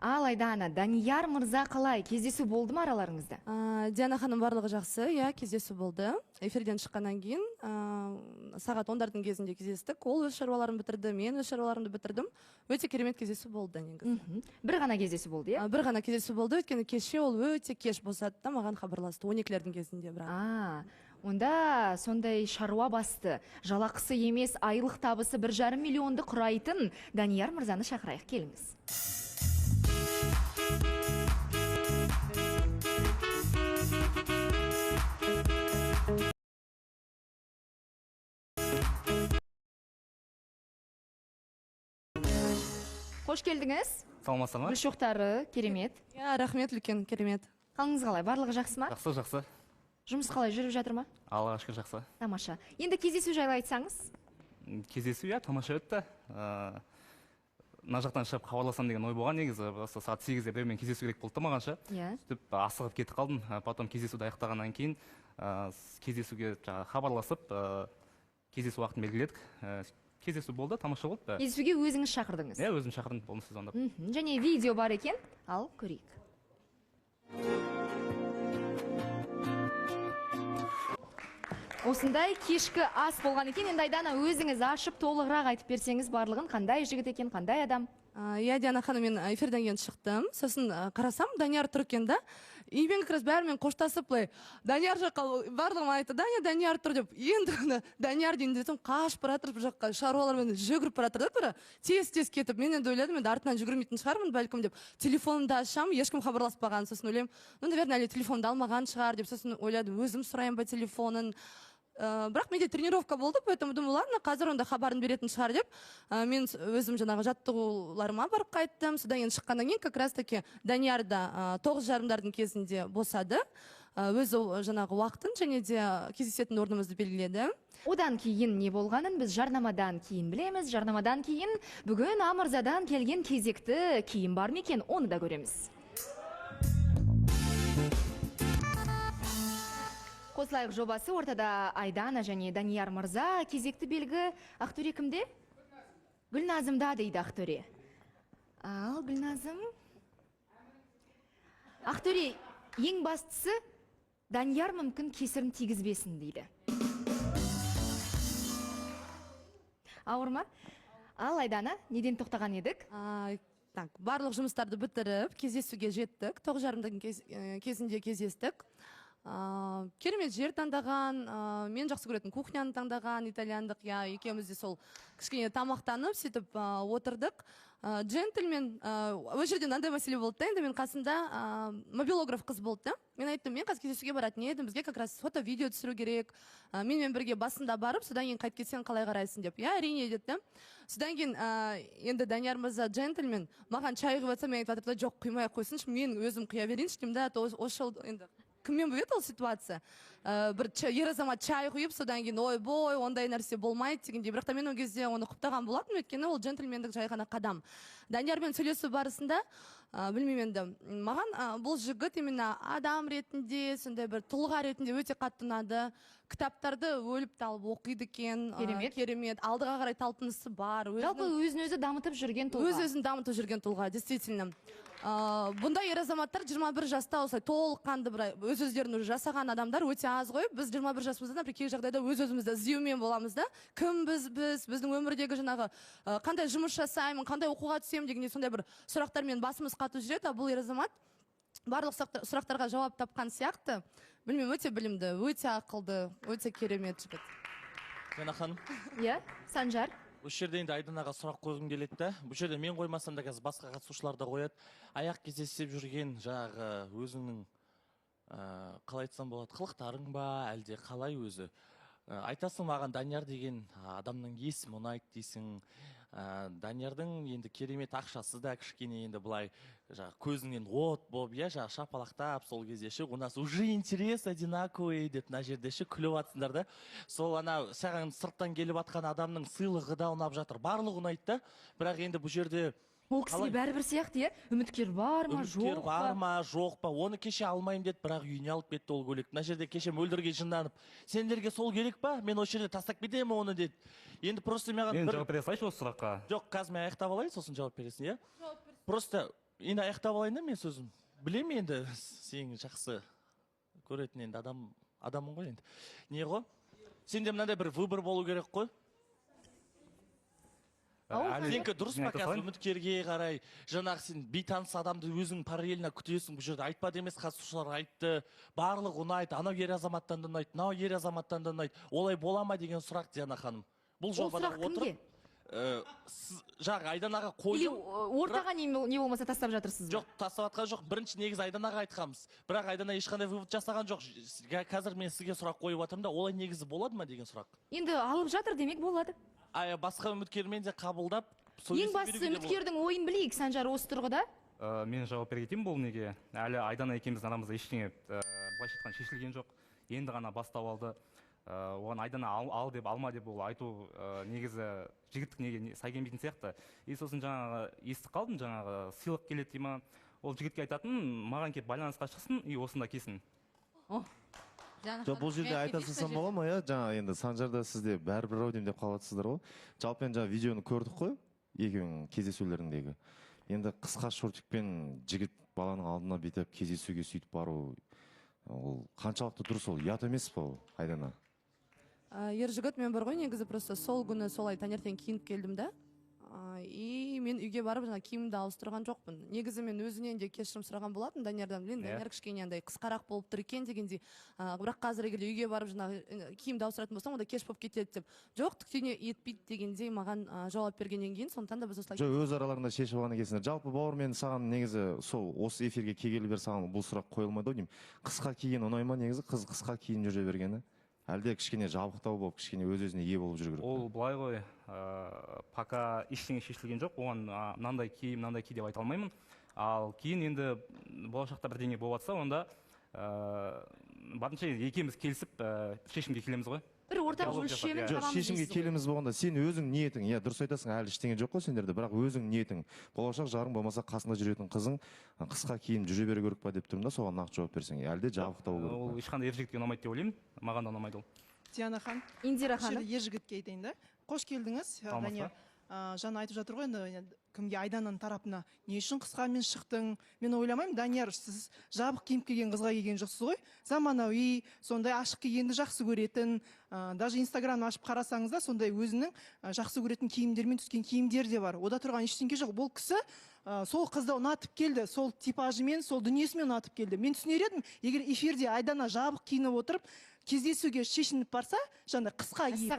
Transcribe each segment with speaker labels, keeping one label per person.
Speaker 1: Ал Айдана, Данияр мырза қалай? Кездесу болды ма араларыңызда?
Speaker 2: Диана ханым барлығы жақсы, кездесу болды. Эфирден шыққаннан кейін сағат 10-дардың кезінде кездестік. Ол өз шаруаларын бітірді, мен өз шаруаларымды бітірдім. Өте керемет кездесу болды негізі.
Speaker 1: Бір ғана кездесу болды, иә?
Speaker 2: Бір ғана кездесу болды, өйткені кеше ол өте кеш босады да маған хабарласты 12-лердің кезінде бірақ.
Speaker 1: Онда сондай шаруа басты, жалақысы емес, айлық табысы 1,5 миллионды құрайтын Данияр мырзаны шақырайық, келіңіз. Қош келдіңіз.
Speaker 3: Саламатсыздар ма?
Speaker 1: Гүл шоқтары, керемет.
Speaker 2: Рахмет, үлкен, керемет.
Speaker 1: Қалыңыз қалай? Барлығы жақсы ма?
Speaker 3: Жақсы, жақсы.
Speaker 1: Жұмыс қалай жүріп жатыр ма?
Speaker 3: Аллаға шүкір жақсы.
Speaker 1: Тамаша. Енді кездесу жайлы айтсаңыз?
Speaker 3: Кездесу, тамаша өтті. Мына жақтан шығып хабарласам деген ой болған негізі. Сағат 8-де біреумен кездесу керек болды мағанша. Сөйтіп асығып кетіп қалдым. Потом кездесуді аяқтағаннан кейін кездесуге хабарласып, кездесу уақытын белгіледік. Кездесу болды, тамаша болды.
Speaker 1: Кездесуге өзіңіз шақырдыңыз?
Speaker 3: Өзім шақырдым, болмысы звондап.
Speaker 1: Және видео бар екен, ал көрейік. Осындай кешкі ас болған екен. Енді Айдана өзіңіз ашып толығырақ айтып берсеңіз барлығын, қандай жігіт екен, қандай адам?
Speaker 2: Диана ханым, мен эфирден кейін шықтым. Сосын қарасам, Данияр тұр екен да. И мен как раз бәрімен қоштасып, Данияр жаққа барлығым айтты, Данияр тұр деп. Енді Данияр дейін десем, қашып баратыр бұл жаққа, шаруалармен жүгіріп баратыр да, тез-тез кетіп. Мен енді ойладым, енді артынан жүгірмейтін шығармын бәлкім деп. Телефонымды ашам, ешкім хабарласпаған. Сосын ойлаймын, наверное, әлі телефонды алмаған шығар деп. Сосын ойладым, өзім сұрайын ба телефонын. Бірақ менде тренировка болды, поэтому думаю, ладно, қазір онда хабарын беретін шығар деп. Мен өзім жаңағы жаттығуларыма барып қайттым. Содан кейін шыққаннан кейін как раз таки Данияр да 9:30-дардың кезінде босады. Өзі жаңағы уақытын және де кездесетін орнымызды белгіледі.
Speaker 1: Одан кейін не болғанын біз жарнамадан кейін білеміз. Жарнамадан кейін бүгін Амырзадан келген кезекті киім бар ма екен, оны да көреміз. Қосылайық жобасы ортада Айдана және Данияр мырза. Кезекті белгі Ақтөре кімде? Гүлназымда дейді Ақтөре. Ал Гүлназым. Ақтөре, ең бастысы Данияр мүмкін кесірін тигізбесін дейді. Ауыр ма? Ал Айдана, неден тоқтаған едік?
Speaker 2: Барлық жұмыстарды бітіріп, кездесуге жеттік. 9:30 кезінде кездестік. Керемет жер таңдаған, мен жақсы көретін кухняны таңдаған, итальяндық, екеуміз де сол кішкене тамақтанып, сөйтіп отырдық. Джентльмен, ол жерде мынандай мәселе болды да, енді мен қасында мобилограф қыз болды да. Мен айттым, мен қазір кездесуге баратын едім, бізге как раз фото-видео түсіру керек. Менімен бірге басында барып, содан кейін қайт кетсең қалай қарайсың деп. Әрине деді. Содан кейін енді Данияр мырза джентльмен маған чай құйып жатса, мен айтып жатыр да, жоқ, құймай-ақ қойсыншы, мен өзім құя берейінші деймін да, осы енді кіммен біледі ол ситуация? Бір ер азамат чай құйып, содан кейін ой-бой, ондай нәрсе болмайды дегендей. Бірақ та мен ол кезде оны құптаған болатын, өйткені ол джентльмендік жай ғана қадам. Даниярмен сөйлесу барысында, білмеймін енді, маған бұл жігіт именно адам ретінде, сондай бір тұлға ретінде өте қатты ұнады. Кітаптарды өліп талып оқиды екен. Керемет. Алдыға қарай талпынысы бар.
Speaker 1: Жалпы өзін-өзі дамытып жүрген тұлға.
Speaker 2: Өз-өзін дамытып жүрген тұлға, действительно. Бұндай ер азаматтар 21 жаста осылай толыққанды өз-өздерін жасаған адамдар өте аз ғой. Біз 21 жасымызда кей жағдайда өз-өзімізді іздеумен боламыз да. Кім біздің өмірдегі жаңағы қандай жұмыс жасаймын, қандай оқуға түсемін дегенде сондай бір сұрақтармен басымыз қатып жүреді. Бұл ер азамат барлық сұрақтарға жауап тапқан сияқты. Білмеймін, өте білімді, өте ақылды, өте керемет жігіт.
Speaker 4: Диана ханым.
Speaker 1: Санжар.
Speaker 4: Осы жерде енді Айданаға сұрақ қойғым келеді да. Бұл жерде мен қоймасам да қазір басқа қатысушылар да қояды. Аяқ кездесіп жүрген жаңағы өзіңнің қалай айтсам болады, қылықтарың ба, әлде қалай өзі? Айтасың маған Данияр деген адамның есімі ұнайды дейсің. Даниярдың енді керемет ақшасы да кішкене енді былай көзіңнен от болып, шапалақтап сол кезде у нас уже интерес одинаковый деп мына жерде күліп атсыңдар да. Сол саған сырттан келіп атқан адамның сыйлығы да ұнап жатыр. Барлығы ұнайды да. Бірақ енді бұл жерде
Speaker 1: ол кісіге бәрібір сияқты, үміткер бар ма, жоқ па?
Speaker 4: Үміткер бар ма, жоқ па? Оны кеше алмайым деді, бірақ үйіне алып кетті ол көйлек. Мына жерде кеше мөлдірге жынданып, сендерге сол керек па? Мен осы жерде тастап кетемін оны деді. Енді просто маған
Speaker 3: мен жауап бере салайыншы осы сұраққа.
Speaker 4: Жоқ, қазір мен аяқтап алайын, сосын жауап бересің, иә? Просто енді аяқтап алайын да мен сөзім. Білемін енді сен жақсы көретін енді адаммын ғой енді. Не ғой? Сенде мынандай бір выбор болу керек қой. Сенікі дұрыс па қазір үміткерге қарай, жаңағы сен бейтаныс адамды өзің параллельно күтесің, бұл жерде айтпады емес, қатысушылар айтты, барлық ұнайды, анау ер азаматтан да ұнайды, мынау ер азаматтан да ұнайды. Олай бола ма деген сұрақ Диана ханым. Бұл жобада отырып жаңағы Айданаға қойдым.
Speaker 1: Ортаға не болмаса тастап жатырсыз ба?
Speaker 4: Жоқ, тастап атқан жоқ. Бірінші негізі Айданаға айтқанбыз. Бірақ Айдана ешқандай вывод жасаған жоқ. Қазір мен сізге сұрақ қойып жатырмын да, олай негізі болады ма деген сұрақ.
Speaker 1: Енді алып жатыр демек болады.
Speaker 4: Басқа үміткермен де қабылдап.
Speaker 1: Ең бастысы үміткердің ойын білейік, Санжар, осы тұрғыда.
Speaker 3: Мен жауап бере кетейін бұл неге. Әлі Айдана екеуміздің арамызда ештеңе былайша айтқанда шешілген жоқ. Енді ғана бастап алды. Оған Айдана ал деп алма деп ол айту негізі жігіттік неге сай келмейтін сияқты. И сосын жаңағы естіп қалдым, жаңағы сыйлық келеді дей ма, ол жігітке айтатын, маған келіп байланысқа шықсын и осында келсін.
Speaker 5: Жоқ, бұл жерде айта салсам бола ма, иә? Жаңа енді Санжарда сізде бәрібір ау деп қалатсыздар ғой. Жалпы енді жаңа видеоны көрдік қой, екеуінің кездесулеріндегі. Енді қысқа шортикпен жігіт баланың алдына бетіп кездесуге сөйтіп бару, ол қаншалықты дұрыс, ол ұят емес па ол, Айдана?
Speaker 2: Ер жігіт, мен бар ғой, негізі просто сол күні солай таңертең киініп келдім да. И мен үйге барып жаңа киімімді ауыстырған жоқпын. Негізі мен өзінен де кешірім сұраған болатын Даниярдан. Данияр кішкене андай қысқарақ болып тұр екен дегендей. Бірақ қазір егер үйге барып жаңа киімді ауыстыратын болсам, онда кеш болып кетеді деп. Жоқ, тіктене етпейді дегендей маған жауап бергеннен кейін, сондықтан да біз осылай.
Speaker 5: Жоқ, өз араларында шешіп алған екенсіңдер. Жалпы бауыр, мен саған негізі сол осы эфирге келгелі бері саған бұл сұрақ қойылмайды ау деймін. Қысқа киген ұнай ма негізі? Қыз қысқа киініп жүре бергені? Әлде кішкене жабықтау болып, кішкене өз-өзіне ие болып жүру керек?
Speaker 3: Ол былай ғой, пока ештеңе шешілген жоқ, оған мынандай ки деп айта алмаймын. Ал кейін енді болашақта бірдеңе болып жатса, онда барынша екеуміз келісіп шешімге келеміз ғой.
Speaker 1: Бір ортақ өлшемін
Speaker 5: табамыз. Шешімге келеміз болғанда сен өзің ниетің, иә дұрыс айтасың, әлі ештеңе жоқ қой сендерде, бірақ өзің ниетің, болашақ жарың болмаса қасында жүретін қызың қысқа киім жүре беру керек па деп тұрмын да, соған нақты жауап берсең, әлде жабықтау керек па?
Speaker 3: Ол ешқандай ер жігітке ұнамайды деп ойлаймын, маған да ұнамайды ол.
Speaker 6: Диана ханым,
Speaker 1: Индира ханым,
Speaker 6: ер жігітке айтайын да. Қош келдіңіз. Жаңа айтып жатыр ғой, енді кімге, Айдананың тарапына не үшін қысқамен шықтың? Мен ойламаймын, Данияр, сіз жабық киім киген қызға келген жоқсыз ғой. Заманауи, сондай ашық кигенді жақсы көретін, даже Инстаграмды ашып қарасаңыз да, сондай өзінің жақсы көретін киімдермен түскен киімдер де бар. Ода тұрған ештеңе жоқ. Бұл кісі сол қызды ұнатып келді, сол типажымен, сол дүниесімен ұнатып келді. Мен түсінер едім, егер эфирде Айдана жабық киініп отырып, кездесуге шешініп барса, жаңа қысқа киіп,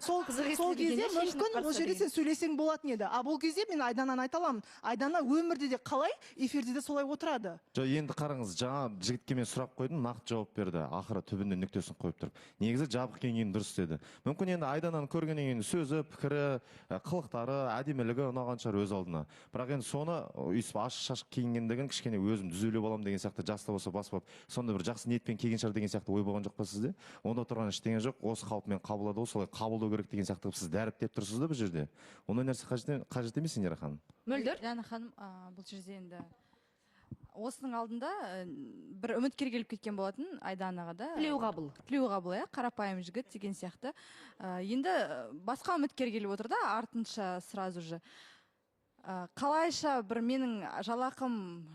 Speaker 6: сол кезде мүмкін ол жерде сен сөйлесең болатын еді. А бұл кезде мен Айдананы айта аламын. Айдана өмірде де қалай, эфирде де солай отырады.
Speaker 5: Жоқ, енді қараңыз, жаңа жігітке мен сұрақ қойдым, нақты жауап берді. Ақыры түбінде нүктесін қойып тұрып. Негізі жабық киінген дұрыс деді. Мүмкін енді Айдананы көргеннен кейін сөзі, пікірі, қылықтары, әдемілігі ұнаған шығар өз алдына. Бірақ енді соны үйсіп ашық-шашық киінгендігін кішкене өзім түзелеп аламын деген сияқты, жаста болса басып, сонда бір жақсы ниетпен келген шығар деген сияқты ой болған жоқ па сізде? Онда тұрған ештеңе жоқ, осы қалпымен қабылдады ғой, солай қабылдау керек деген сияқты сіз дәріптеп тұрсыз да бұл жерде. Ондай нәрсе қажет емес, Индира ханым.
Speaker 1: Мөлдір?
Speaker 7: Диана ханым, бұл жерде енді осының алдында бір үміткер келіп кеткен болатын Айданаға да. Тілеуғабыл, иә, қарапайым жігіт деген сияқты. Енді басқа үміткер келіп отыр да, артынша сразу же. Қалайша бір менің жалақым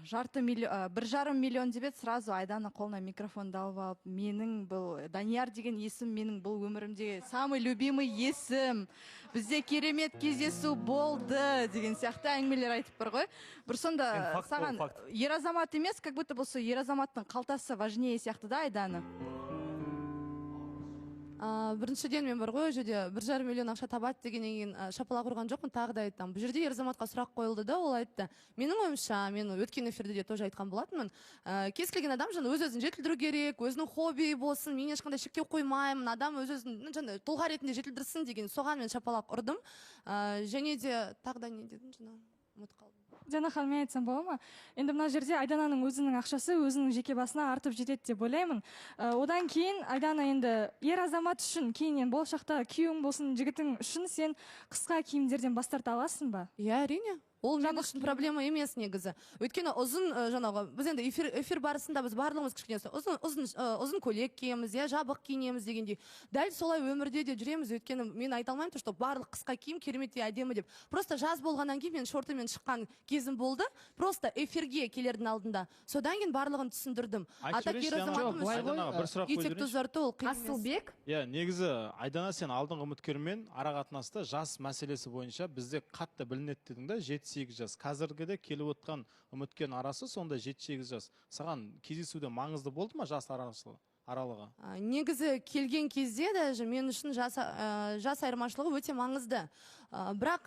Speaker 7: 1,5 миллион деп еді, сразу Айдана қолына микрофонды алып алып, менің бұл Данияр деген есім, менің бұл өмірімде самый любимый есім, бізде керемет кездесу болды деген сияқты әңгімелер айтып бар ғой. Бір сонда саған ер азамат емес, как будто болса ер азаматтың қалтасы важнее сияқты да, Айдана.
Speaker 2: Біріншіден мен бар ғой, жерде 1,5 миллион ақша табады дегеннен кейін шапалақ ұрған жоқпын, тағы да айтамын. Бұл жерде ер азаматқа сұрақ қойылды да, ол айтты. Менің ойымша, мен өткен эфирде де тоже айтқан болатынмын. Кез келген адам жаңа өз-өзін жетілдіру керек, өзінің хобби болсын, мен ешқандай шектеу қоймаймын, адам өз-өзін жаңа тұлға ретінде жетілдірсін деген, соған мен шапалақ ұрдым. Және де тағы да не дедің жаңа, ұмытып қалдым.
Speaker 8: Диана ханым, мен айтсам бола ма? Енді мына жерде Айдананың өзінің ақшасы өзінің жеке басына артып жетеді деп ойлаймын. Одан кейін Айдана енді ер азамат үшін, кейін болашақта күйеуің болсын, жігітің үшін сен қысқа киімдерден бас тарта аласың ба?
Speaker 2: Иә, әрине. Ол мен үшін проблема емес негізі. Өйткені ұзын жаңағы біз енді эфир барысында біз барлығымыз кішкене ұзын көйлек киеміз, жабық киінеміз дегендей. Дәл солай өмірде де жүреміз. Өйткені мен айта алмаймын, что барлық қысқа киім кереметтей әдемі деп. Просто жаз болғаннан кейін мен шортымен шыққан кезім болды. Просто эфирге келердің алдында. Содан кейін барлығын түсіндірдім. Етекті ұзарту ол қиын емес.
Speaker 1: Асылбек?
Speaker 9: Иә, негізі Айдана, сен алдыңғы үміткермен ара қатынаста жас мәселесі бойынша бізде қатты білінеді дедің да, 7-8 жас. Қазіргіде келіп отқан үміткердің арасы сонда 7-8 жас. Саған кездесуде маңызды болды ма жас аралығы?
Speaker 2: Негізі келген кезде даже мен үшін жас айырмашылығы өте маңызды. Бірақ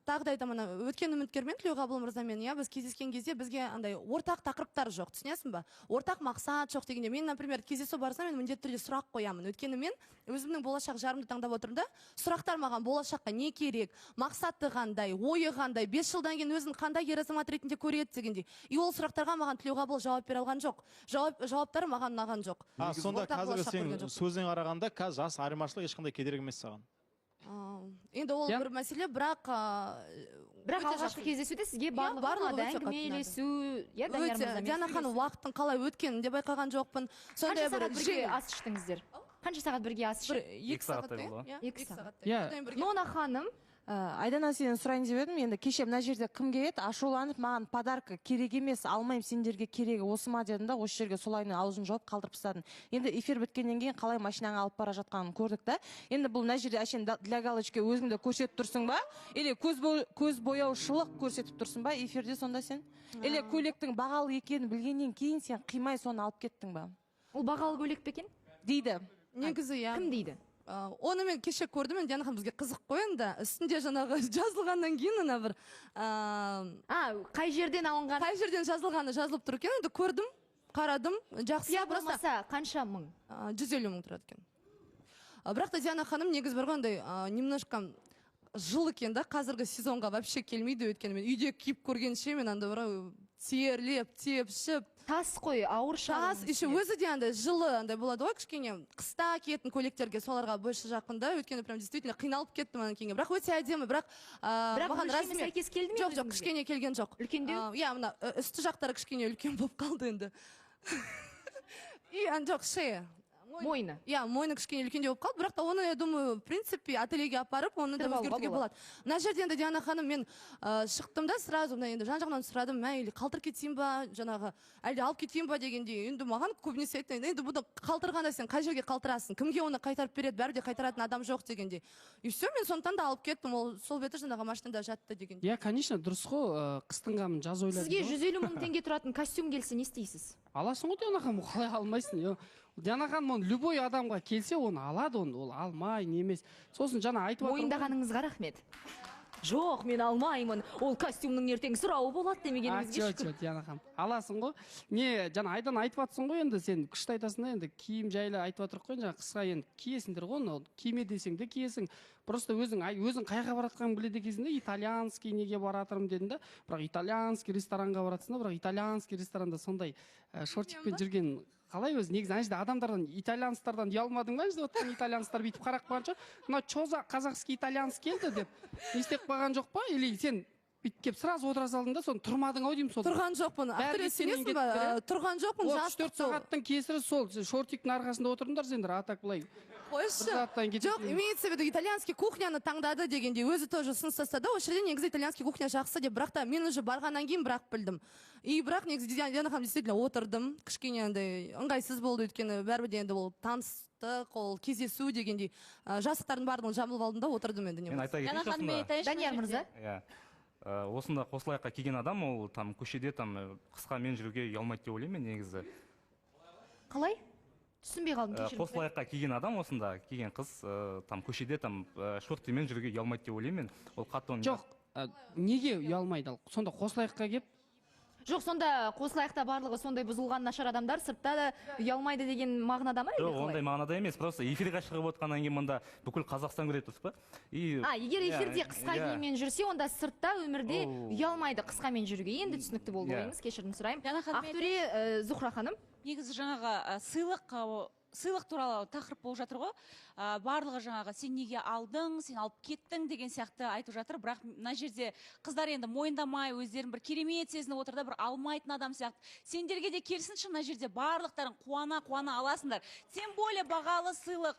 Speaker 2: тағы да айтамын, өткен үміткермен Тілеуғабыл мырзамен біз кездескен кезде бізге андай ортақ тақырыптар жоқ, түсінесің ба? Ортақ мақсат жоқ дегенде мен, например, кездесу барысында мен міндетті түрде сұрақ қоямын. Өйткені мен өзімнің болашақ жарымды таңдап отырмын да, сұрақтар маған болашаққа не керек, мақсаты қандай, ойы қандай, 5 жылдан кейін өзін қандай ер азамат ретінде көреді дегендей. И ол сұрақтарға маған Тілеуғабыл жауап бере алған жоқ. Жауаптары маған ұнаған жоқ.
Speaker 9: Сонда қазір сен сөзіне қарағанда жас айырмашылық ешқандай кедергі емес саған.
Speaker 2: Енді ол бір мәселе, бірақ
Speaker 1: алғашқы кездесуде сізге барлығы әңгімелесу,
Speaker 2: Диана ханым уақыттың қалай өткенін де байқаған жоқпын.
Speaker 1: Қанша сағат бірге ас іштіңіздер? Қанша сағат бірге ас іштіңіздер?
Speaker 3: 2 сағаттай болды.
Speaker 1: 2 сағат. Нона ханым,
Speaker 10: Айдана, сенен сұрайын деп едім, енді кеше мына жерде кім келеді, ашуланып маған подарка керек емес, алмайым, сендерге керегі осы ма дедім да, осы жерге солайын аузын жауып қалдырып тастадым. Енді эфир біткеннен кейін қалай машинаға алып бара жатқанын көрдік та. Енді бұл мына жерде әшейін для галочки өзіңді көрсетіп тұрсың ба? Или көз бояушылық көрсетіп тұрсың ба эфирде сонда сен? Или көйлектің бағалы екенін білгеннен кейін сен қимай соны алып кеттің ба?
Speaker 1: Ол бағалы көйлек пе екен?
Speaker 10: Дейді.
Speaker 2: Негізі
Speaker 1: кім дейді?
Speaker 2: Оны мен кеше көрдім, Диана ханым бізге қызық қой енді. Үстінде жаңағы жазылғаннан кейін ана бір
Speaker 1: қай жерден алынған?
Speaker 2: Қай жерден жазылғаны жазылып тұр екен. Енді көрдім, қарадым, жақсы.
Speaker 1: Я болмаса қанша мың?
Speaker 2: 150 мың тұрады екен. Бірақ та Диана ханым негізі бір қандай немножко жыл екен да, қазіргі сезонға вообще келмейді. Өйткені мен үйде киіп көргенше мен анда бір терлеп, тепшіп,
Speaker 1: тас қой, ауыр
Speaker 2: тас, еще өзі де андай жылы андай болады ғой, кішкене қыста киетін көйлектерге соларға больше жақын да. Өйткені прям действительно қиналып кеттім анан кейін. Бірақ өте әдемі, бірақ маған
Speaker 1: өлшемі сәйкес келді ме?
Speaker 2: Жоқ, кішкене келген жоқ.
Speaker 1: Үлкендеу?
Speaker 2: Иә, мына үсті жақтары кішкене үлкен болып қалды енді. И жоқ, шея.
Speaker 1: Мойны.
Speaker 2: Иә, мойны кішкене үлкендеу болып қалды, бірақ та оны, я думаю, в принципе, ательеге апарып, оны да өзгертуге болады. Мына жерде енді Диана ханым, мен шықтым да сразу, енді жан-жағынан сұрадым, или қалтыр кетейін ба, жаңағы, әлде алып кетейін ба дегенде, енді маған көбінесе айтты, енді бұны қалтырғанда сен қай жерге қалтырасың, кімге оны қайтарып береді, бәрі де қайтаратын адам жоқ дегенде. И все, мен сондықтан да алып кеттім, ол сол беті жаңағы машинада жатты дегенде.
Speaker 11: Иә, конечно, дұрыс қой, қыстың қамын жаз ойладым.
Speaker 1: Сізге 150 мың теңге тұратын костюм келсе не істейсіз?
Speaker 11: Аласың ғой, Диана ханым, қалай алмайсың? Диана ханым, любой адамға келсе, оны алады, ол алмай, немес. Сосын жаңа айтып отырмын.
Speaker 1: Мойындағаныңызға рахмет. Жоқ, мен алмаймын. Ол костюмның ертең сұрауы болады демегеніңізге шүкір.
Speaker 11: Жоқ, Диана ханым. Аласың ғой. Жаңа Айдан айтып жатсың ғой, енді сен күшті айтасың да, енді киім жайлы айтып отырық қой, жаңа қысқа енді киесіңдер ғой, киме десең де киесің. Просто өзің қайға баратқанын біледі екенсің де, итальянский неге баратырмын дедің да, бірақ итальянский ресторанға баратсың да, бірақ итальянский ресторанда сондай шортикпен жүрген қалай өзі? Негізі ана жерде адамдардан, итальянстардан ұялмадың ба? Жерде отқан итальянстар бүйтіп қарап қойған жоқ. Мына чоза казахский итальянский келді деп не істеп қойған жоқ па? Или сен бүйтіп келіп сразу отыра салдың да, соны тұрмадың ау деймін сол.
Speaker 2: Тұрған жоқпын. Сенесің ба? Тұрған жоқпын.
Speaker 11: 4 сағаттың кесірі сол. Шортиктің арқасында отырдыңдар сендер, а так былай.
Speaker 2: Қойшы. Жоқ, имеется в виду итальянский кухняны таңдады дегенде өзі тоже сын тастады. Осы жерде негізі итальянский кухня жақсы деп, бірақ та мен уже барғаннан кейін бірақ білдім. И бірақ негізі Диана ханым действительно отырдым. Кішкене андай ыңғайсыз болды, өйткені бәрібір де енді ол таныстық, ол кездесу дегендей жастықтардың барлығын жамылып алдым да отырдым енді.
Speaker 3: Мен айта кетейінші.
Speaker 1: Данияр мырза.
Speaker 3: Иә. Осында қосылайыққа келген адам, ол көшеде қысқа мен жүруге ұялмайды деп ойлаймын мен негізі.
Speaker 1: Қалай? Түсінбей қалдым, кешірім.
Speaker 3: Қосылайыққа келген адам, осында келген қыз көшеде шортимен жүруге ұялмайды деп ойлаймын мен. Ол қатты.
Speaker 11: Жоқ, неге ұялмайды? Сонда қосылайыққа келіп?
Speaker 1: Жоқ, сонда қосылайықта барлығы сондай бұзылған нашар адамдар сыртта да ұялмайды деген мағынада ма?
Speaker 3: Жоқ, ондай мағынада емес, просто эфирге шығып отқаннан кейін мұнда бүкіл Қазақстан көреді, дұрыс па?
Speaker 1: Егер эфирде қысқа киіммен жүрсе, онда сыртта өмірде ұялмайды қысқамен жүруге. Енді түсінікті болды ойыңыз, кешірім сұраймын. Ақтөре Зухра ханым.
Speaker 12: Негізі жаңағы сыйлық туралы тақырып болып жатыр ғой. Барлығы жаңағы сен неге алдың, сен алып кеттің деген сияқты айтып жатыр. Бірақ мына жерде қыздар енді мойындамай, өздерін бір керемет сезініп отыр да, бір алмайтын адам сияқты. Сендерге де келсінші мына жерде барлықтарын қуана аласыңдар. Тем более бағалы сыйлық,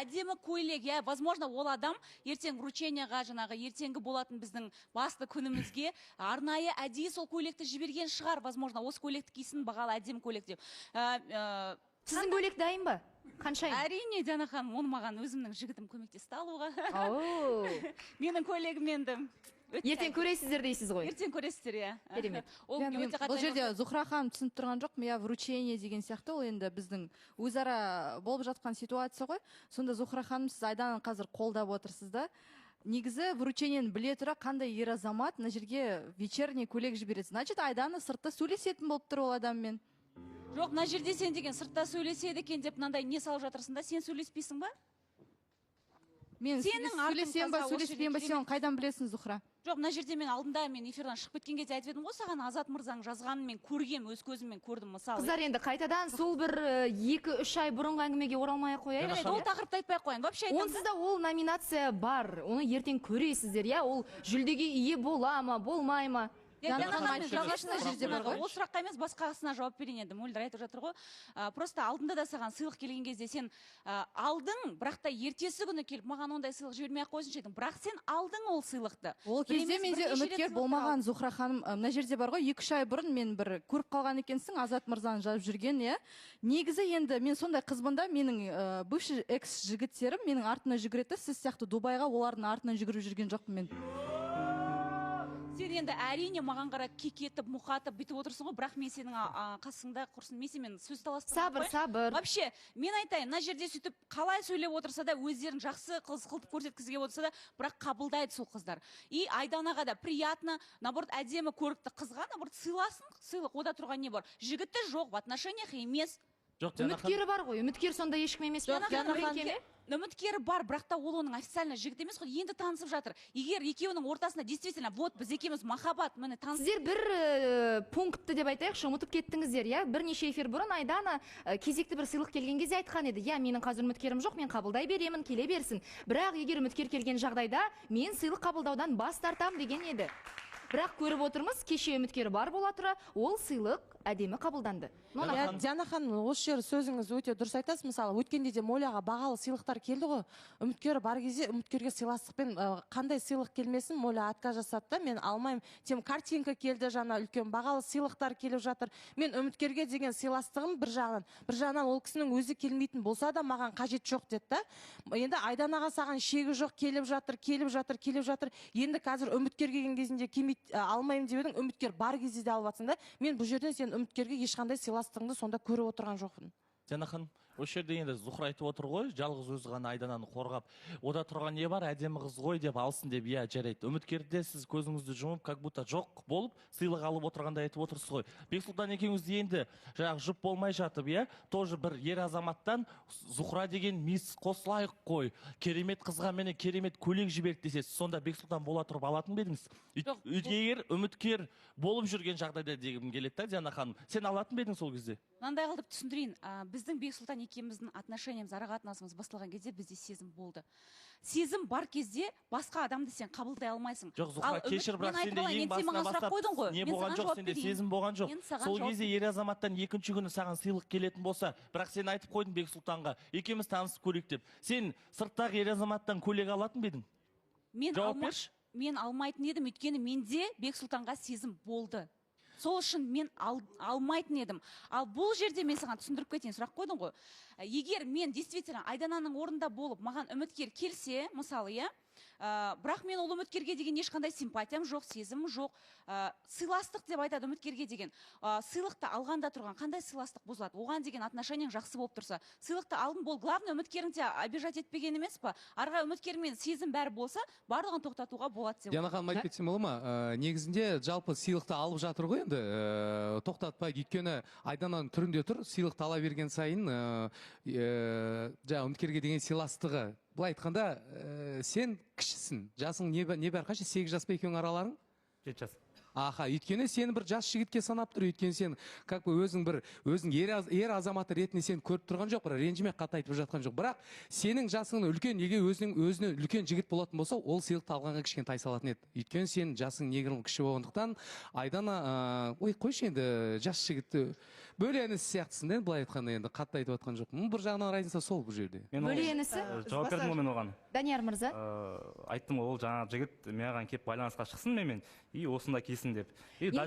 Speaker 12: әдемі көйлек, я, возможно, ол адам ертең врученияға, жаңағы ертеңгі болатын біздің басты күнімізге арнайы әдейі сол көйлекті жіберген шығар, возможно, осы көйлекті кисін, бағалы әдемі көйлек деп.
Speaker 1: Сіздің көйлек дайын ба? Қанша?
Speaker 12: Әрине, Диана ханым, оны маған өзімнің жігітім көмектесті алуға. Менің көйлегім енді.
Speaker 1: Ертең көресіздер дейсіз ғой?
Speaker 12: Ертең көресіздер, иә.
Speaker 1: Керемет.
Speaker 2: Бұл жерде Зухра ханым түсініп тұрған жоқ, мия вручение деген сияқты, ол енді біздің өзара болып жатқан ситуация ғой. Сонда Зухра ханым, сіз Айдананы қазір қолдап отырсыз да. Негізі вручениені біле тұра қандай ер азамат мына жерге вечерний көйлек жібереді. Значит, Айдана сыртта сөйлесетін болып тұр ол адаммен.
Speaker 12: Жоқ, мына жерде сен деген сыртта сөйлеседі екен деп мынандай не салып жатырсың да, сен сөйлеспейсің ба?
Speaker 2: Мен сөйлесем ба, сөйлеспеймін ба, сен қайдан білесің, Зухра?
Speaker 12: Жоқ, мына жерде мен алдында мен эфирдан шығып кеткен кезде айтып едім ғой, саған Азат мырзаның жазғанын мен көргем, өз көзіммен көрдім мысалы.
Speaker 1: Қыздар енді қайтадан сол бір 2-3 ай бұрынғы әңгімеге оралмай қояйық.
Speaker 12: Ол тақырыпты айтпай ақ қояйын. Вообще айтамын.
Speaker 1: Онсыз да ол номинация бар. Оны ертең көресіздер, иә? Ол жүлдеге ие бола ма, болмай ма?
Speaker 12: Ол сұраққа емес, басқасына жауап берейін енді. Мөлдір айтып жатыр ғой. Просто алдында да саған сыйлық келген кезде сен алдың, бірақ та ертесі күні келіп маған ондай сыйлық жібермей ақ қойсыншы едің. Бірақ сен алдың ол сыйлықты.
Speaker 2: Ол кезде менде үміткер болмаған, Зухра ханым. Мына жерде бар ғой, 2-3 ай бұрын мен бір көріп қалған екенсің, Азат мырзаны жазып жүрген, иә. Негізі енді мен сондай қызбын да, менің бывший экс жігіттерім менің артына жүгіреді, сіз сияқты Дубайға олардың артынан жүгіріп жүрген жоқпын мен.
Speaker 12: Сен енді әрине маған қара кекетіп, мұқатып бүйтіп отырсың ғой, бірақ мен сенің қасыңда құрсын, мен сенімен сөз таластырмын.
Speaker 1: Сабыр.
Speaker 12: Вообще, мен айтайын, мына жерде сөйтіп қалай сөйлеп отырса да, өздерін жақсы қылып көрсеткізуге отырса да, бірақ қабылдайды сол қыздар. И Айданаға да приятно, наоборот, әдемі көрікті қызға, наоборот, сыйласын, сыйлық, ода тұрған не бар. Жігіті жоқ, в отношениях емес.
Speaker 1: Үміткері бар ғой, үміткер сонда ешкім емес.
Speaker 12: Үміткері бар, бірақ та ол оның официально жігіт емес қой, енді танысып жатыр. Егер екеуінің ортасында действительно, вот біз екеуміз махаббат, міне танысып.
Speaker 1: Сіздер бір пунктты деп айтайықшы, ұмытып кеттіңіздер, иә? Бірнеше эфир бұрын Айдана кезекті бір сыйлық келген кезде айтқан еді, иә, менің қазір үміткерім жоқ, мен қабылдай беремін, келе берсін. Бірақ егер үміткер келген жағдайда, мен сыйлық қабылдаудан бас тартам деген еді. Бірақ көріп отырмыз, кеше үміткері бар бола тұра, ол сыйлық әдемі қабылданды.
Speaker 10: Диана ханым, осы жер сөзіңіз өте дұрыс айтасыз. Мысалы, өткенде де Моляға бағалы сыйлықтар келді ғой. Үміткері бар кезде үміткерге сыйластықпен қандай сыйлық келмесін, Моля отказ жасады да, мен алмаймын. Тем картинка келді, жаңа үлкен бағалы сыйлықтар келіп жатыр. Мен үміткерге деген сыйластығым бір жағынан ол кісінің өзі келмейтін болса да маған қажет жоқ деді да. Енді Айданаға саған шегі жоқ, келіп жатыр. Енді қазір үміткер келген кезінде алмаймын деп едің, үміткер бар кезде де алып жатсың да. Мен бұл жерден сен үміткерге ешқандай сыйластығыңды сонда көріп отырған жоқпын.
Speaker 4: Диана ханым, осы жерде енді Зухра айтып отыр ғой, жалғыз өзі ғана Айдананы қорғап, ода тұрған не бар, әдемі қыз ғой деп алсын деп, иә, жарайды. Үміткерде сіз көзіңізді жұмып, как будто жоқ болып, сыйлық алып отырғандай айтып отырсыз ғой. Бексұлтан екеуіңіз енді жаңағы жұп болмай жатып, иә, тоже бір ер азаматтан Зухра деген мисс қосылайық қой. Керемет қызға мені керемет көйлек жіберді десесіз, сонда Бексұлтан бола тұрып алатын ба едіңіз? Егер үміткер болып жүрген жағдайда дегім келеді да, Диана ханым, сен алатын ба едің сол кезде?
Speaker 12: Мынандай қылып түсіндірейін, біздің Бексұлтан екеуміздің отношениямыз, ара-қатынасымыз басталған кезде бізде сезім болды. Сезім бар кезде басқа адамды сен қабылдай алмайсың.
Speaker 4: Жоқ, Зухра, кешір, бірақ сенде ең басына бастап не болған жоқ, сенде сезім болған жоқ. Сол кезде ер азаматтан екінші күні саған сыйлық келетін болса, бірақ сен айтып қойдың Бексұлтанға, екеуміз танысып көрейік деп. Сен сырттағы ер азаматтан көйлек алатын ба едің? Жауап берші.
Speaker 12: Мен алмайтын едім, өйткені менде Бексұлтанға сезім болды. Сол үшін мен алмайтын едім. Ал бұл жерде мен саған түсіндіріп кетейін, сұрақ қойдың ғой. Егер мен действительно Айдананың орнында болып, маған үміткер келсе, мысалы, иә, бірақ мен ол үміткерге деген ешқандай симпатиям жоқ, сезімім жоқ. Сыйластық деп айтады үміткерге деген. Сыйлықты алғанда тұрған қандай сыйластық бұзылады? Оған деген отношениең жақсы болып тұрса, сыйлықты алдың, бол, главный үміткеріңде обижать етпеген емес па? Арға үміткермен сезім бәрі болса, барлығын тоқтатуға болады деп.
Speaker 13: Диана ханым, айтып кетсем бола ма? Негізінде жалпы сыйлықты алып жатыр ғой енді, тоқтатпайды. Өйткені Айдананың түрінде тұр, сыйлықты ала берген сайын үміткерге деген сыйластығы. Былай айтқанда, сен кішісің, жасың не бәрі қанша, 8 жас па екеуің араларың?
Speaker 3: 7 жас.
Speaker 13: Аха, өйткені сені бір жас жігітке санап тұр, өйткені сен как бы өзің ер азаматы ретінде сен көріп тұрған жоқ, бірақ ренжіме қатты айтып жатқан жоқ. Бірақ сенің жасың үлкен, неге өзіне үлкен жігіт болатын болса, ол сыйлықты алғанға кішкентай салатын еді. Өйткені сен жасың негірім кіші болғандықтан, Айдана, ой қойшы енді жас жігітті бөле інісі сияқтысың да, былай айтқанда енді қатты айтып жатқан жоқпын. Бір жағынан разница сол бұл жерде.
Speaker 1: Бөле інісі?
Speaker 3: Жауап бердім ғой мен оған.
Speaker 1: Данияр мырза?
Speaker 3: Айттым ол жаңа жігіт маған келіп байланысқа шықсын менімен, и осында келсін деп.
Speaker 1: Енді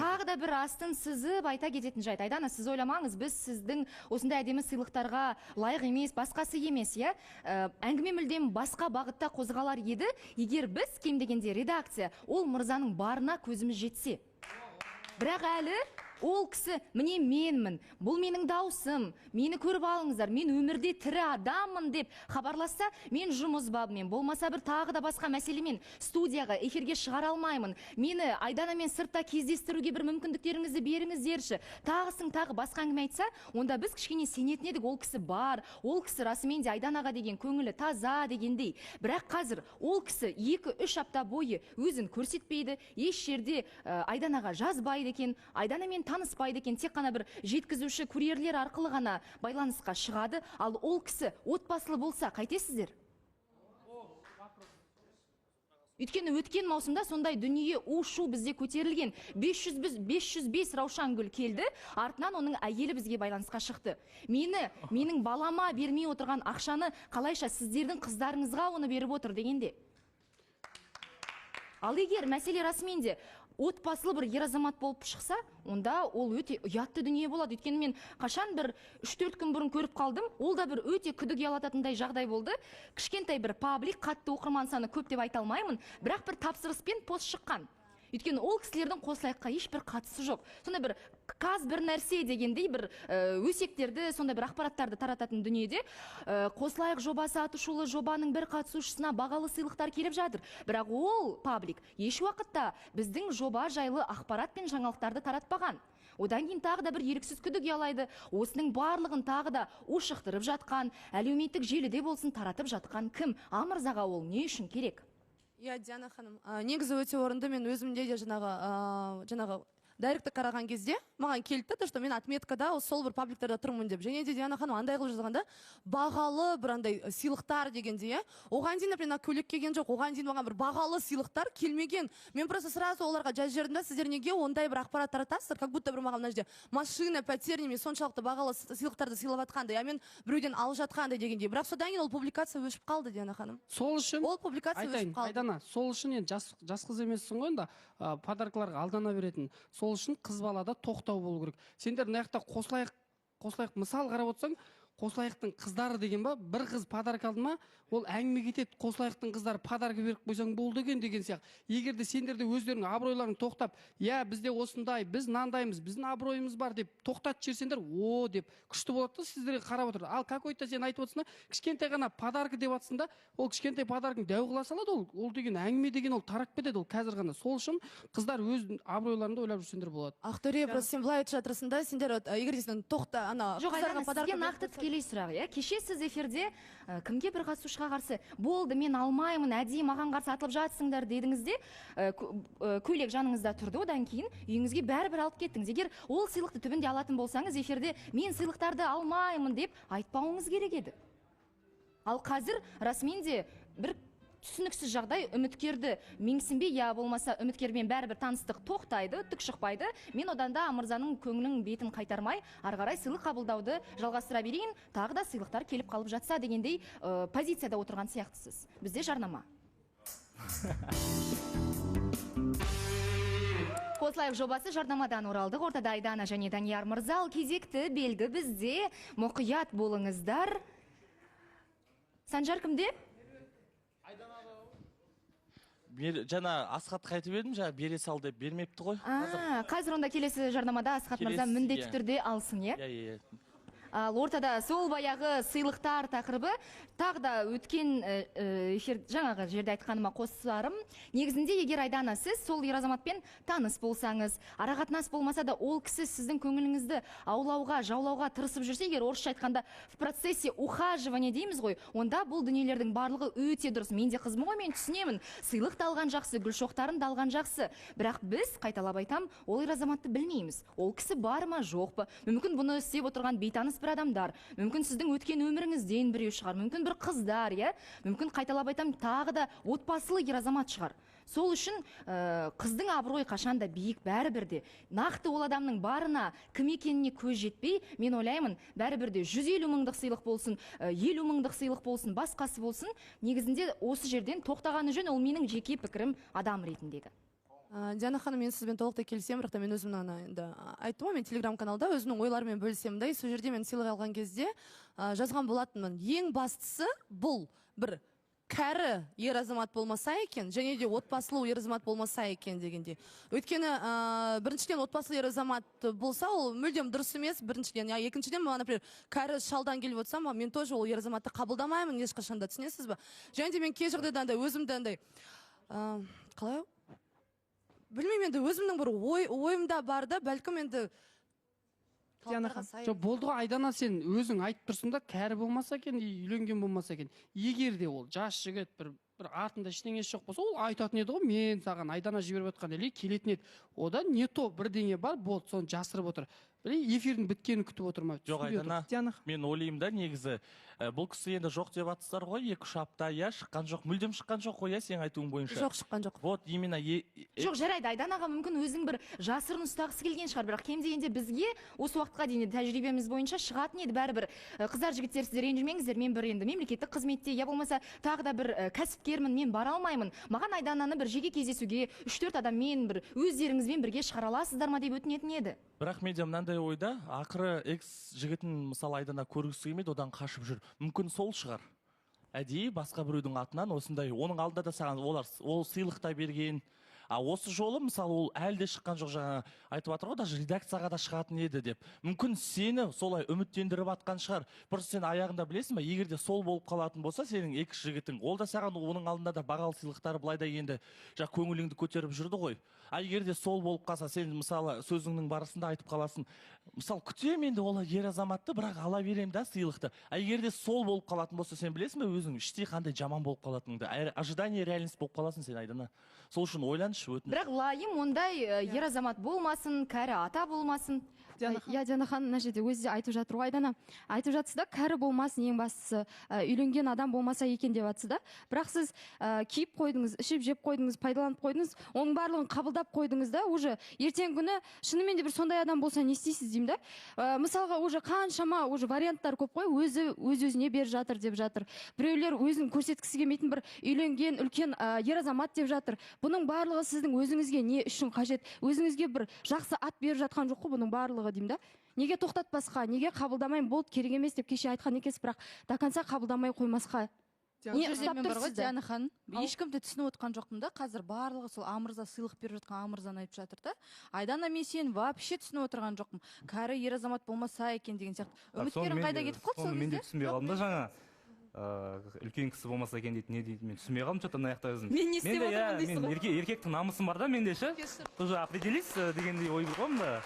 Speaker 1: тағы да бір астын сызып айта кететін жайт. Айдана, сіз ойламаңыз, біз сіздің осындай әдемі сыйлықтарға лайық емес, басқасы емес, иә? Әңгіме мүлдем басқа бағытта қозғалар еді, егер біз кем дегенде редакция ол мырзаның барына көзіміз жетсе. Бірақ әлі ол кісі, міне менмін, бұл менің даусым, мені көріп алыңыздар, мен өмірде тірі адаммын деп хабарласса, мен жұмыс бабымен, болмаса бір тағы да басқа мәселемен студияға, эфирге шығара алмаймын. Мені Айданамен сыртта кездестіруге бір мүмкіндіктеріңізді беріңіздерші. Тағысын тағы басқа әңгіме айтса, онда біз кішкене сенетін едік, ол кісі бар, ол кісі расымен де Айданаға деген көңілі таза дегендей. Бірақ қазір ол кісі 2-3 апта бойы өзін көрсетпейді, еш жерде Айданаға жазбайды екен, Айданамен таныспайды екен, тек қана бір жеткізуші курьерлер арқылы ғана байланысқа шығады. Ал ол кісі отбасылы болса қайтесіздер? Өйткені өткен маусымда сондай дүние у-шу бізде көтерілген. 505 Раушан Гүл келді, артынан оның әйелі бізге байланысқа шықты. Менің балама бермей отырған ақшаны қалайша сіздердің қыздарыңызға оны беріп отыр дегенде. Ал егер мәселе расымен де отбасылы бір ер азамат болып шықса, онда ол өте ұятты дүние болады. Өйткені мен қашан бір 3-4 күн бұрын көріп қалдым, ол да бір өте күдік ұялататындай жағдай болды. Кішкентай бір паблик, қатты оқырман саны көп деп айта алмаймын, бірақ бір тапсырыспен пост шыққан. Өйткені ол кісілердің қосылайыққа ешбір қатысы жоқ. Сонда бір қаз бір нәрсе дегендей бір өсектерді, сонда бір ақпараттарды тарататын дүниеде қосылайық жобасы атышулы жобаның бір қатысушысына бағалы сыйлықтар келіп жатыр. Бірақ ол паблик еш уақытта біздің жоба жайлы ақпарат пен жаңалықтарды таратпаған. Одан кейін тағы да бір еріксіз күдік ұялайды. Осының барлығын тағы да ушықтырып жатқан, әлеуметтік желіде болсын таратып жатқан кім? Амырзаға ол не үшін керек?
Speaker 2: Иә, Диана ханым, негізі өте орынды. Мен өзімде де жаңағы дайректті қараған кезде маған келді, то что мен отметкада сол бір пабликтарда тұрмын деп. Және де Диана ханым андай қылып жазғанда бағалы бір андай сыйлықтар дегенде, оған дейін например көйлек келген жоқ, оған дейін маған бір бағалы сыйлықтар келмеген. Мен просто сразу оларға жазып жібердім да, сіздер неге ондай бір ақпарат таратасыздар, как будто бір маған мына жерде машина, пәтер неме соншалықты бағалы сыйлықтарды сыйлап жатқандай, а мен біреуден алып жатқандай дегендей. Бірақ содан кейін ол публикация өшіп қалды, Диана ханым.
Speaker 11: Сол үшін
Speaker 2: ол публикация өшіп қалды.
Speaker 11: Айдана, сол үшін енді жас қыз емессің ғой енді, подаркаларға алдана беретін. Сол үшін қыз балада тоқтау болу керек. Сендер мына жақта қосылайық мысал қарап отырсаң, қосылайықтың қыздары деген ба, бір қыз подарок алды ма, ол әңгіме кетеді, қосылайықтың қыздары подарка беріп қойсаң болды деген сияқты. Егер де сендер де өздерінің абыройларын тоқтап, иә бізде осындай, біз мынандаймыз, біздің абыройымыз бар деп тоқтатып жіберсеңдер, о деп күшті болады да, сіздерге қарап отыр. Ал какой-то сен айтып отырсың, кішкентай ғана подарка деп жатсың да, ол кішкентай подаркың дәу қыла салады, ол деген әңгіме деген ол тарап кетеді, ол қазір ғана. Сол үшін қыздар өз абыройларында ойлап жүрсеңдер болады.
Speaker 2: Ақтөре, просто сен былай айтып жатырсың да, сендер егер де сен тоқта ана
Speaker 1: қыздарға подарка нақты тікелей сұрақ, иә? Кеше сіз эфирде кімге бір қатысушыға қарсы болды, мен алмаймын, әдейі маған қарсы атылып жатсыңдар дедіңізде, көйлек жаныңызда тұрды, одан кейін үйіңізге бәрібір алып кеттіңіз. Егер ол сыйлықты түбінде алатын болсаңыз, эфирде мен сыйлықтарды алмаймын деп айтпауыңыз керек еді. Ал қазір расымен де бір түсініксіз жағдай, үміткерді менсінбей, я болмаса үміткермен бәрібір таныстық тоқтайды, түк шықпайды. Мен одан да Амырзаның көңілінің бетін қайтармай, арғарай сыйлық қабылдауды жалғастыра берейін, тағы да сыйлықтар келіп қалып жатса дегендей позицияда отырған сияқтысыз. Бізде жарнама. Қосылайық жобасы жарнамадан оралдық. Ортада Айдана және Данияр мырза. Ал кезекті белгі бізде. Мұқият болыңыздар. Санжар кімде?
Speaker 4: Жана Асхат қайтып едім, бере сал деп бермепті ғой.
Speaker 1: Қазір онда келесі жарнамада Асхат мырза міндетті түрде алсын, е? Ал ортада сол баяғы сыйлықтар тақырыбы тағы да өткен эфир жаңағы жерде айтқаныма қосарым. Негізінде егер Айдана сіз сол ер азаматпен таныс болсаңыз, арақатынас болмаса да ол кісі сіздің көңіліңізді аулауға, жаулауға тырысып жүрсе, егер орысша айтқанда в процессе ухаживания дейміз ғой, онда бұл дүниелердің барлығы өте дұрыс. Мен де қызмын ғой, мен түсінемін. Сыйлық та алған жақсы, гүл шоқтарын да алған жақсы. Бірақ біз, қайталап айтам, ол ер азаматты білмейміз. Ол кісі бар ма, жоқ па? Мүмкін бұны істеп отырған бейтаныс бір адамдар, мүмкін сіздің өткен өміріңізден біреу шығар, мүмкін бір қыздар, мүмкін қайталап айтам, тағы да отбасылы ер азамат шығар. Сол үшін қыздың абыройы қашанда биік бәрібірде. Нақты ол адамның барына, кім екеніне көз жетпей, мен ойлаймын, бәрібірде 150 мыңдық сыйлық болсын, 50 мыңдық сыйлық болсын, басқасы болсын, негізінде осы жерден тоқтағаны жөн, ол менің жеке пікірім адам ретіндегі.
Speaker 2: Диана ханым, мен сізбен толықтай келісемін, бірақ та мен өзімнің енді айттым ғой, мен телеграм-каналда өзімнің ойларымен бөлісемін де, сол жерде мен сыйлық алған кезде жазған болатынмын. Ең бастысы бұл бір кәрі ер азамат болмаса екен, және де отбасылы ер азамат болмаса екен дегенде. Өйткені біріншіден отбасылы ер азамат болса, ол мүлдем дұрыс емес, біріншіден. Екіншіден, например, кәрі шалдан келіп отырсам, мен тоже ол ер азаматты қабылдамаймын ешқашанда, түсінесіз бе? және де мен кей жағдайда өзімді андай қалай білмеймін, енді өзімнің бір ойымда бар да, бәлкім енді
Speaker 11: жоқ, болды ғой, Айдана, сен өзің айтып тұрсың да, кәрі болмаса екен, үйленген болмаса екен. Егер де ол жас жігіт бір артында ештеңесі жоқ болса, ол айтатын еді ғой, мен саған Айдана жіберіп отқан или келетін еді. Ода не то бірдеңе бар, болды, соны жасырып отыр. Эфирдің біткенін күтіп отырмайды.
Speaker 4: Жоқ, Айдана, мен ойлаймын да, негізі бұл кісі енді жоқ деп атыстар ғой, 2-3 апта, шыққан жоқ, мүлдем шыққан жоқ қой, сен айтуың бойынша.
Speaker 2: Жоқ, шыққан жоқ.
Speaker 4: Вот, именно
Speaker 1: жоқ, жарайды, Айданаға мүмкін өзің бір жасырын ұстағысы келген шығар, бірақ кем дегенде бізге осы уақытқа дейін тәжірибеміз бойынша шығатын еді бәрібір. Қыздар, жігіттер, сіздер ренжімеңіздер, мен бір енді мемлекеттік қызметте, я болмаса тағы да бір кәсіпкермін, мен бара алмаймын. Маған Айдананы бір жеке кездесуге 3-4 адаммен бір өздеріңізбен бірге шығара аласыздар ма деп өтінетін еді.
Speaker 4: Бірақ менде мынандай ойда, ақыры экс жігітін мысалы Айдана көргісі келмейді, одан қашып жүр. Мүмкін сол шығар. Әдейі басқа біреудің атынан осындай, оның алдында да саған ол сыйлықта берген. Осы жолы мысалы ол әлде шыққан жоқ, жаңа айтып жатыр ғой, даже редакцияға да шығатын еді деп. Мүмкін сені солай үміттендіріп атқан шығар. Просто сен аяғында білесің бе, егер де сол болып қалатын болса, сенің екс жігітің, ол да саған оның алдында да бағалы сыйлықтары былай да енді көңіліңді көтеріп жүрді ғой. Егер де сол болып қалса, сен мысалы сөзіңнің барысында айтып қаласың, мысалы күтемін енді ол ер азаматты, бірақ ала беремін да сыйлықты. Егер де сол болып қалатын болса, сен білесің бе өзің іштей қандай жаман болып қалатыныңды, ожидание реальность болып қаласың сен, Айдана. Сол үшін ойланшы, өтініш.
Speaker 1: Бірақ лайым ондай ер азамат болмасын, кәрі ата болмасын.
Speaker 8: Диана ханым мына жерде өзі де айтып жатыр ғой, Айдана. Айтып жатсыз да, кәрі болмасын, ең бастысы, үйленген адам болмаса екен деп жатсыз да. Бірақ сіз киіп қойдыңыз, ішіп жеп қойдыңыз, пайдаланып қойдыңыз, оның барлығын қабылдап қойдыңыз да, уже ертеңгі күні шынымен де бір сондай адам болса не істейсіз деймін да. Мысалға уже қаншама уже варианттар көп қой, өз-өзіне беріп жатыр деп жатыр. Біреулер өзін көрсеткісі келмейтін бір үйленген үлкен ер азамат деп жатыр. Бұның барлығы сіздің өзіңізге не үшін қажет? Өзіңізге бір жақсы ат беріп жатқан жоқ қой бұның барлығы деймін да. Неге тоқтатпасқа, неге қабылдамайын, болды, керек емес деп кеше айтқан екенсіз, бірақ до конца қабылдамай қоймасқа.
Speaker 7: Не ұстап тұрсыз, Диана ханым? Ешкімді түсініп отқан жоқпын да, қазір барлығы сол Амырза сыйлық беріп жатқан Амырзаны айтып жатыр да. Айдана, мен сен вообще түсініп отырған жоқпын. Кәрі ер азамат болмаса екен деген сияқты. Үміткерім қайда кетіп қалды сол кезде?
Speaker 3: Мен де түсінбей қалдым да жаңа. Үлкен кісі болмаса екен дейді, не дейді, мен түсінбей қалдым что-то мына жақта өзім.
Speaker 1: Мен не істеп отырмын дейсіз ғой?
Speaker 3: Мен еркектің намысым бар да менде ше. Тоже определись дегендей ой қоймын да.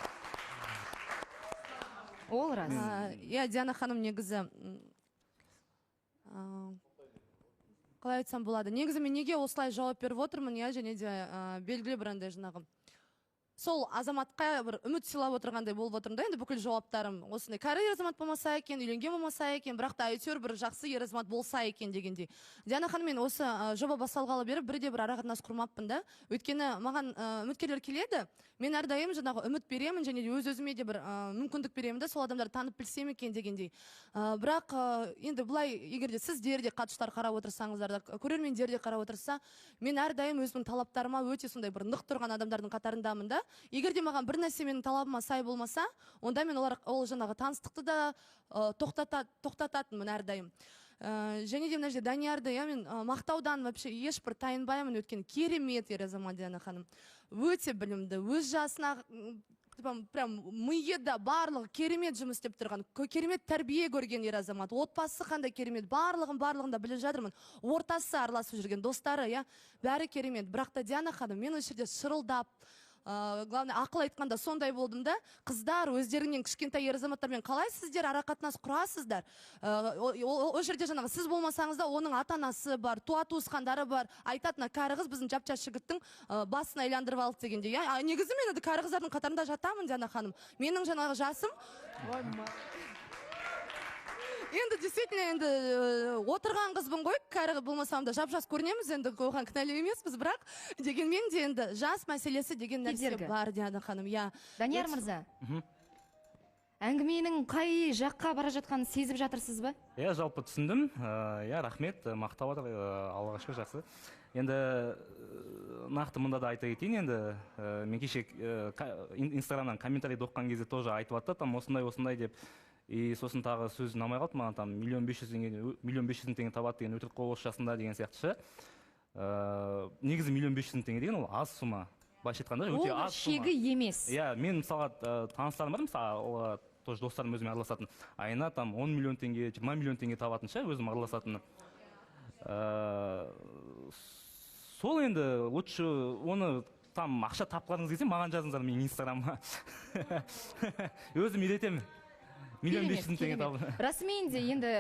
Speaker 1: Ол рас.
Speaker 2: Диана ханым, негізі қалай айтсам болады. Негізі мен неге осылай жауап беріп отырмын, және де белгілі бір андай жаңағы сол азаматқа бір үміт сыйлап отырғандай болып отырмын да, енді бүкіл жауаптарым осындай. Кәрі ер азамат болмаса екен, үйленген болмаса екен, бірақ та әйтеуір бір жақсы ер азамат болса екен дегендей. Диана ханым, мен осы жоба басталғалы бері бірде бір арақатынас құрмаппын да. Өйткені маған үміткерлер келеді, мен әрдайым жаңағы үміт беремін, және де өз-өзіме де бір мүмкіндік беремін да, сол адамдарды танып білсем екен дегендей. Бірақ енді былай, егер де сіздер де қатыштар қарап отырсаңыздар да, көрермендер де қарап отырса, мен әрдайым өзімнің талаптарыма өте сондай бір нық тұрған адамдардың қатарындамын да. Егер де маған бір нәрсе менің талабыма сай болмаса, онда мен ол жаңағы таныстықты да тоқтататынмын әрдайым. Және де мына жерде Даниярды мен мақтаудан вообще ешбір тайынбаймын, өйткені керемет ер азамат Диана ханым. Өте білімді, өз жасына прям миыда барлығы керемет жұмыс істеп тұрған, керемет тәрбие көрген ер азамат, отбасы қандай керемет, барлығын да біліп жатырмын. Ортасы араласып жүрген достары, я, бәрі керемет. Бірақ та Диана ханым, мен осы жерде шырылдап, главное, ақыл айтқанда сондай болдым да, қыздар өздеріңнен кішкентай ер азаматтармен қалай сіздер арақатынас құрасыздар? Ол жерде жаңағы сіз болмасаңыз да оның ата-анасы бар, туысқандары бар, айтатына кәрі қыз біздің жап-жас жігіттің басын айландырып алды дегенде. Негізі мен кәрі қыздардың қатарында жатамын, Диана ханым. Менің жаңағы жасым енді действительно енді отырған қызбын ғой, кәрі болмасам да жап-жас көрінеміз, енді оған кінәлі емеспіз, бірақ дегенмен де енді жас мәселесі деген нәрсе бар, Диана ханым.
Speaker 1: Данияр мырза, әңгіменің қай жаққа бара жатқанын сезіп жатырсыз ба?
Speaker 3: Жалпы түсіндім. Рахмет, мақтап отыр, Аллаға шүкір, жақсы. Енді нақты мында да айта кетейін, енді мен кеше инстаграмнан комментарийді оққан кезде тоже айтып жатты, там осындай деп. И сосын тағы сөз ұнамай қалды маған, там 1,5 теңге табады деген өтірік қол жасында деген сияқты ше. Негізі 1,5 теңге деген ол аз сума. Былайша айтқанда өте аз сума.
Speaker 1: Ол шегі емес.
Speaker 3: Мен мысалға таныстарым бар, мысалы тоже достарым өзіме араласатын. Айына там 10 миллион теңге, 20 миллион теңге табатын ше, өзім араласатын. Сол енді лучше оны там ақша тапқаныңыз келсе маған жазыңыздар менің инстаграмға. Өзім үйретемін. 1,5 теңге табын.
Speaker 1: Расымен де енді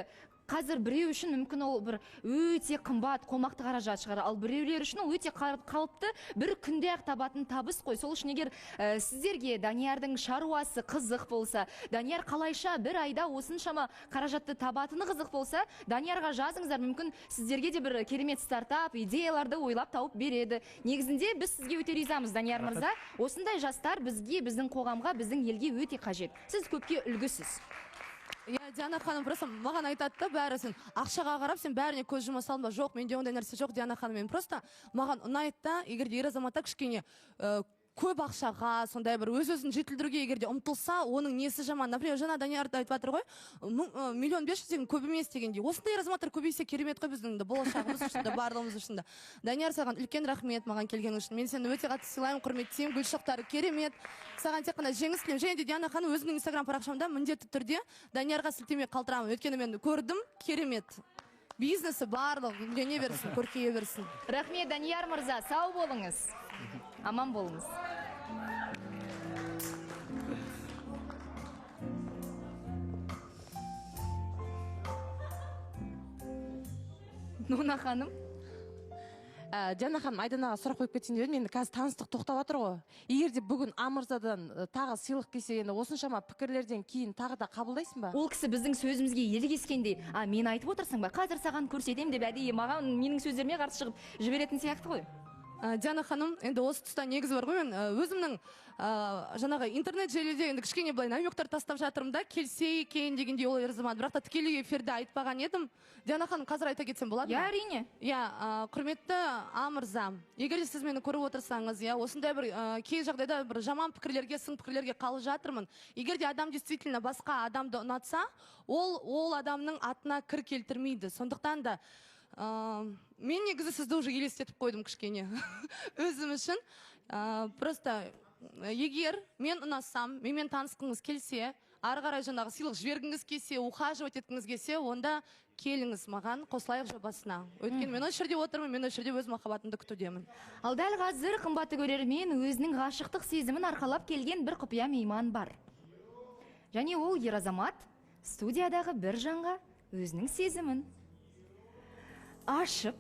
Speaker 1: қазір біреу үшін мүмкін ол бір өте қымбат, қомақты қаражат шығар, ал біреулер үшін ол өте қалыпты бір күнде ақ табатын табыс қой. Сол үшін егер сіздерге Даниярдың шаруасы қызық болса, Данияр қалайша бір айда осыншама қаражатты табатыны қызық болса, Даниярға жазыңыздар, мүмкін сіздерге де бір керемет стартап, идеяларды ойлап тауып береді. Негізінде біз сізге өте ризамыз, Данияр мырза. Осындай жастар бізге, біздің қоғамға, біздің елге өте қажет. Сіз көпке үлгісіз.
Speaker 2: Диана ханым просто маған айтады да бәрі, сен ақшаға қарап, сен бәріне көз жұма салма. Жоқ, менде ондай нәрсе жоқ, Диана ханым. Мен просто маған ұнайды да, егер ер азаматта кішкене көп ақшаға, сондай бір өз-өзін жетілдіруге егерде ұмтылса, оның несі жаман. Например, жаңа Данияр айтып жатыр ғой, 1,5 деген көп емес дегенде. Осындай азаматтар көбейсе керемет қой біздің болашағымыз үшін де, барлығымыз үшін де. Данияр, саған үлкен рахмет маған келген үшін. Мен сені өте қатты сыйлаймын, құрметтеймін, гүлшоқтары керемет. Саған тек қана жеңіс тілеймін. Және де Диана ханым өзімнің инстаграм парақшамда міндетті түрде Даниярға сілтеме қалдырамын. Өйткені мен көрдім, керемет. Бизнесі барлық гүлдене берсін, көркейе берсін.
Speaker 1: Рахмет, Данияр мырза, сау болыңыз. Аман болыңыз. Нуна ханым.
Speaker 10: Диана ханым, Айданаға сұрақ қойып кетейін деп едім. Енді қазір таныстық тоқтап жатыр ғой. Егер де бүгін Амырзадан тағы сыйлық келсе, енді осыншама пікірлерден кейін тағы да қабылдайсың ба?
Speaker 1: Ол кісі біздің сөзімізге елгескендей, мен айтып отырсың ба, қазір саған көрсетем деп әдейі маған менің сөздеріме қарсы шығып жіберетін сияқты ғой.
Speaker 2: Диана ханым, енді осы тұста негізі бар ғой, мен өзімнің жаңағы интернет желіде енді кішкене былай намектар тастап жатырмын да, келсе екен дегендей ол ер азамат, бірақ та тікелей эфирде айтпаған едім. Диана ханым, қазір айта кетсем болады ма?
Speaker 1: Әрине.
Speaker 2: Құрметті Амырза, егер сіз мені көріп отырсаңыз, осындай бір кей жағдайда бір жаман пікірлерге, сын пікірлерге қалып жатырмын. Егер де адам действительно басқа адамды ұнатса, ол адамның атына кір келтірмейді. Сондықтан да мен негізі сізді уже елестетіп қойдым кішкене өзім үшін. Просто егер мен ұнасам, менімен танысқыңыз келсе, ары қарай жаңағы сыйлық жібергіңіз келсе, ухаживать еткіңіз келсе, онда келіңіз маған қосылайық жобасына. Өйткені мен осы жерде отырмын, мен осы жерде өз махаббатымды күтудемін.
Speaker 1: Ал дәл қазір қымбатты көрермен өзінің ғашықтық сезімін арқалап келген бір құпия мейман бар. Және ол ер азамат студиядағы бір жанға өзінің сезімін ашып